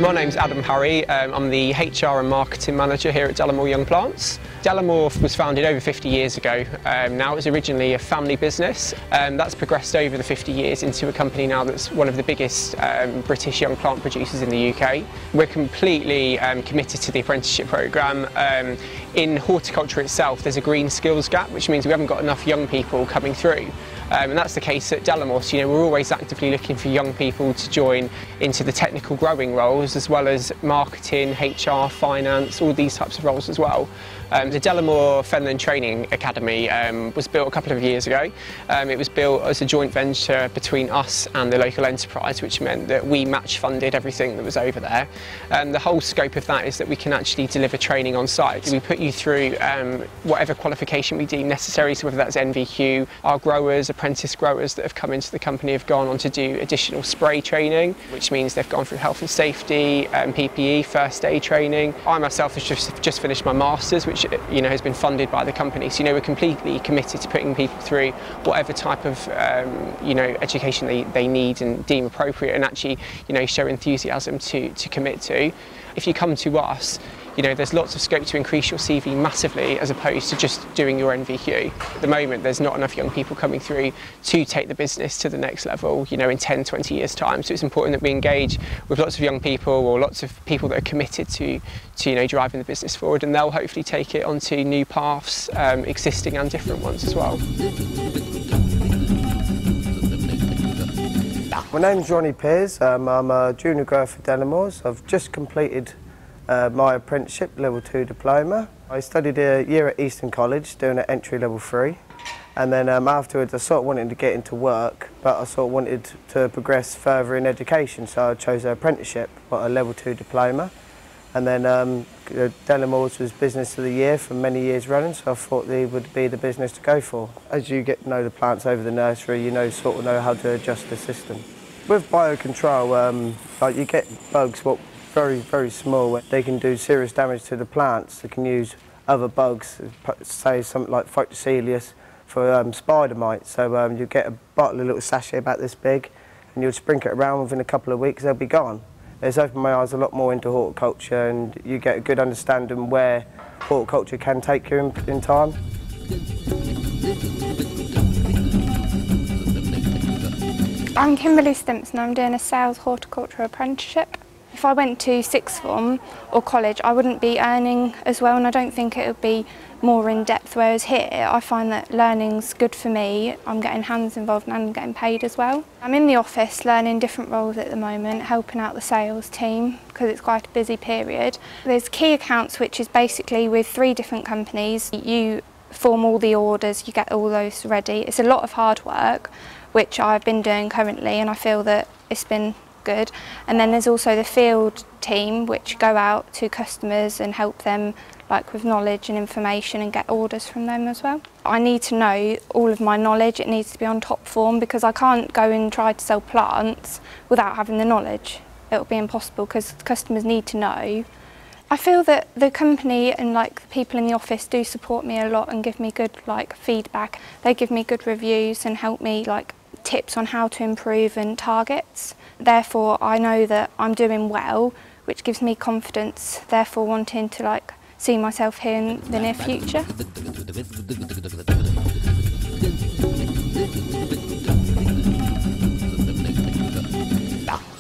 My name's Adam Harry. I'm the HR and Marketing Manager here at Delamore Young Plants. Delamore was founded over 50 years ago. Now it was originally a family business. That's progressed over the 50 years into a company now that's one of the biggest British young plant producers in the UK. We're completely committed to the apprenticeship programme. In horticulture itself, there's a green skills gap, which means we haven't got enough young people coming through. And that's the case at Delamore. So, we're always actively looking for young people to join into the technical growing roles, as well as marketing, HR, finance, all these types of roles as well. The Delamore Fenland Training Academy was built a couple of years ago. It was built as a joint venture between us and the local enterprise, which meant that we match funded everything that was over there. The whole scope of that is that we can actually deliver training on site. We put you through whatever qualification we deem necessary, so whether that's NVQ, our growers, apprentice growers that have come into the company have gone on to do additional spray training, which means they've gone through health and safety, PPE, first aid training. I myself have just finished my Masters, which has been funded by the company. So we're completely committed to putting people through whatever type of education they need and deem appropriate, and actually show enthusiasm to commit to. If you come to us, there's lots of scope to increase your CV massively, as opposed to just doing your NVQ. At the moment, there's not enough young people coming through to take the business to the next level, in 10, 20 years' time. So it's important that we engage with lots of young people, or lots of people that are committed to driving the business forward, and they'll hopefully take it onto new paths, existing and different ones as well. My name's Ronnie Pears. I'm a junior grower for Delamore's. I've just completed my apprenticeship level 2 diploma. I studied a year at Eastern College doing an entry level 3, and then afterwards I sort of wanted to get into work, but I sort of wanted to progress further in education, so I chose an apprenticeship, got a level 2 diploma, and then Delamore's was Business of the Year for many years running, so I thought they would be the business to go for. As you get to know the plants over the nursery, you sort of know how to adjust the system. With biocontrol, you get bugs very, very small. They can do serious damage to the plants. They can use other bugs, say something like Phytocelius for spider mites. So you get a bottle, a little sachet about this big, and you'll sprinkle it around. Within a couple of weeks, they'll be gone. It's opened my eyes a lot more into horticulture, and you get a good understanding where horticulture can take you in time. I'm Kimberly Stimpson. I'm doing a sales horticulture apprenticeship. If I went to sixth form or college, I wouldn't be earning as well, and I don't think it would be more in depth, whereas here I find that learning's good for me. I'm getting hands involved and I'm getting paid as well. I'm in the office learning different roles at the moment, helping out the sales team because it's quite a busy period. There's key accounts, which is basically with 3 different companies. You form all the orders, you get all those ready. It's a lot of hard work, which I've been doing currently, and I feel that it's been good. And then there's also the field team, which go out to customers and help them with knowledge and information and get orders from them as well. I need to know all of my knowledge. It needs to be on top form, because I can't go and try to sell plants without having the knowledge. It'll be impossible, because customers need to know. I feel that the company and the people in the office do support me a lot and give me good feedback. They give me good reviews and help me tips on how to improve and targets. Therefore, I know that I'm doing well, which gives me confidence, therefore wanting to see myself here in the near future.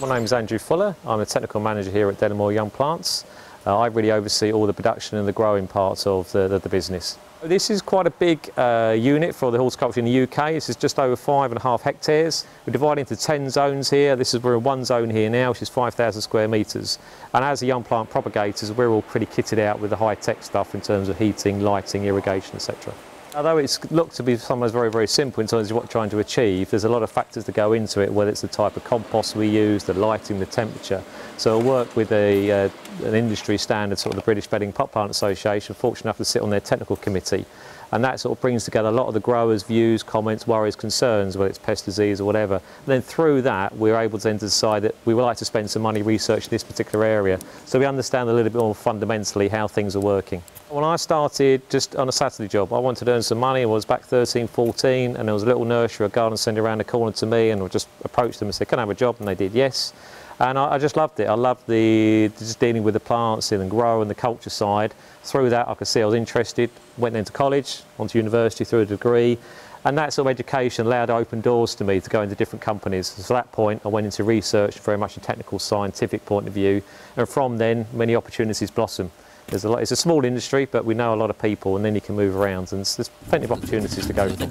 My name is Andrew Fuller. I'm a technical manager here at Delamore Young Plants. I really oversee all the production and the growing parts of the business. This is quite a big unit for the horticulture in the UK. This is just over 5.5 hectares. We're divided into 10 zones here. We're in one zone here now, which is 5,000 square metres. And as a young plant propagators, we're all pretty kitted out with the high-tech stuff in terms of heating, lighting, irrigation, etc. Although it's looked to be sometimes very, very simple in terms of what we're trying to achieve, there's a lot of factors that go into it, whether it's the type of compost we use, the lighting, the temperature. So I work with an industry standard, sort of the British Bedding Pot Plant Association, fortunate enough to sit on their technical committee. And that sort of brings together a lot of the growers' views, comments, worries, concerns, whether it's pest disease or whatever. And then through that, we're able to then decide that we would like to spend some money researching this particular area, so we understand a little bit more fundamentally how things are working. When I started just on a Saturday job, I wanted to earn some money. I was back 13, 14, and there was a little nursery, a garden centre around the corner to me, and I just approached them and said, can I have a job? And they did yes. And I just loved it. I loved just dealing with the plants and growing the culture side. Through that, I could see I was interested, went into college, onto university through a degree, and that sort of education allowed to open doors to me to go into different companies. So at that point, I went into research, very much a technical, scientific point of view, and from then, many opportunities blossom. It's a small industry, but we know a lot of people, and then you can move around, and there's plenty of opportunities to go from.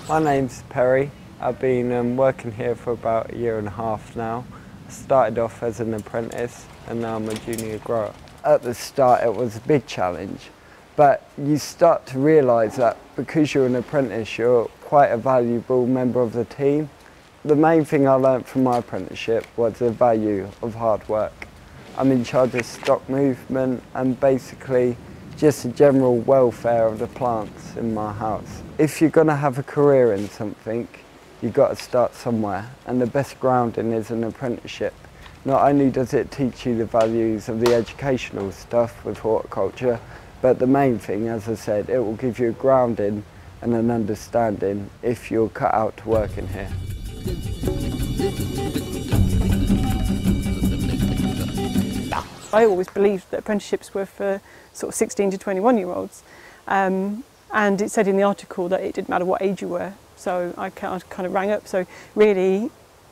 My name's Perry. I've been working here for about 1.5 years now. I started off as an apprentice and now I'm a junior grower. At the start it was a big challenge, but you start to realise that because you're an apprentice you're quite a valuable member of the team. The main thing I learnt from my apprenticeship was the value of hard work. I'm in charge of stock movement and basically just the general welfare of the plants in my house. If you're going to have a career in something, you've got to start somewhere, and the best grounding is an apprenticeship. Not only does it teach you the values of the educational stuff with horticulture, but the main thing, as I said, it will give you a grounding and an understanding if you're cut out to work in here. I always believed that apprenticeships were for sort of 16 to 21-year-olds. And it said in the article that it didn't matter what age you were. So I kind of rang up. So really,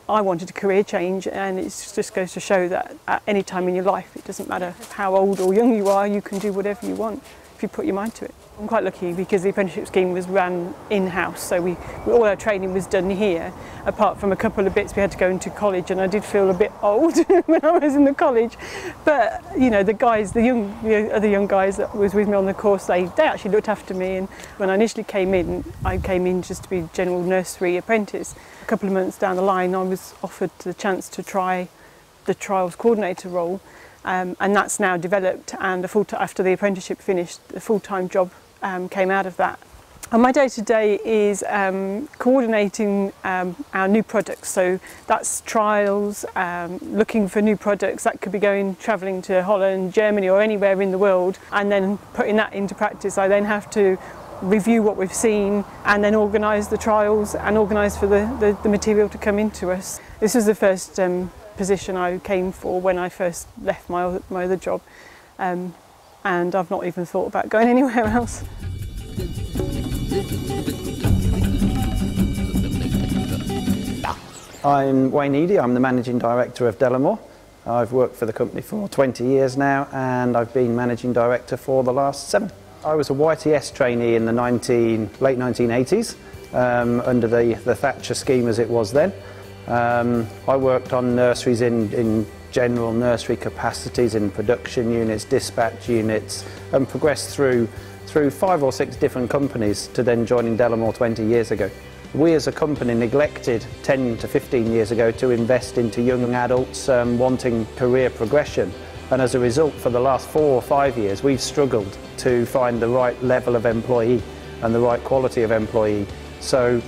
I wanted a career change, and it just goes to show that at any time in your life, it doesn't matter how old or young you are, you can do whatever you want if you put your mind to it. I'm quite lucky because the apprenticeship scheme was run in-house, so all our training was done here, apart from a couple of bits we had to go into college, and I did feel a bit old when I was in the college. But you know, the other young guys that was with me on the course, they actually looked after me. And when I initially came in just to be general nursery apprentice. A couple of months down the line, I was offered the chance to try the trials coordinator role, and that's now developed. And after the apprenticeship finished, a full-time job came out of that. And my day-to-day is coordinating our new products. So that's trials, looking for new products. That could be travelling to Holland, Germany, or anywhere in the world, and then putting that into practice. I then have to review what we've seen and then organise the trials and organise for the material to come into us. This was the first position I came for when I first left my other job, and I've not even thought about going anywhere else. I'm Wayne Eady, I'm the Managing Director of Delamore. I've worked for the company for 20 years now, and I've been Managing Director for the last 7. I was a YTS trainee in the late 1980s, under the Thatcher scheme as it was then. I worked on nurseries in general nursery capacities, in production units, dispatch units, and progressed through 5 or 6 different companies to then joining Delamore 20 years ago. We as a company neglected 10 to 15 years ago to invest into young adults wanting career progression, and as a result for the last 4 or 5 years we've struggled to find the right level of employee and the right quality of employee. So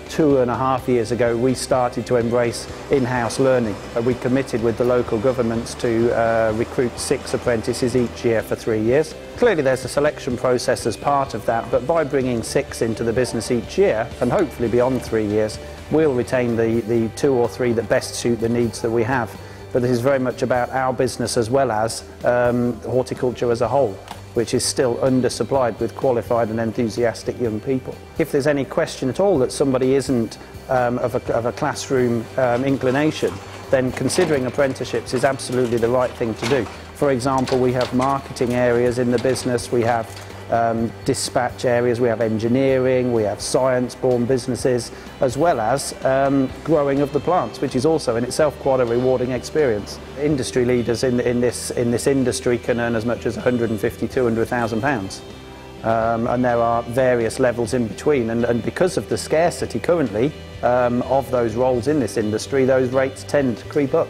2.5 years ago we started to embrace in-house learning. We committed with the local governments to recruit 6 apprentices each year for 3 years. Clearly there's a selection process as part of that, but by bringing 6 into the business each year, and hopefully beyond 3 years, we'll retain the 2 or 3 that best suit the needs that we have. But this is very much about our business as well as horticulture as a whole, which is still undersupplied with qualified and enthusiastic young people. If there's any question at all that somebody isn't of a classroom inclination, then considering apprenticeships is absolutely the right thing to do. For example, we have marketing areas in the business, we have dispatch areas, we have engineering, we have science-born businesses, as well as growing of the plants, which is also in itself quite a rewarding experience. Industry leaders in this industry can earn as much as £150,000–200,000, and there are various levels in between, and because of the scarcity currently of those roles in this industry, those rates tend to creep up.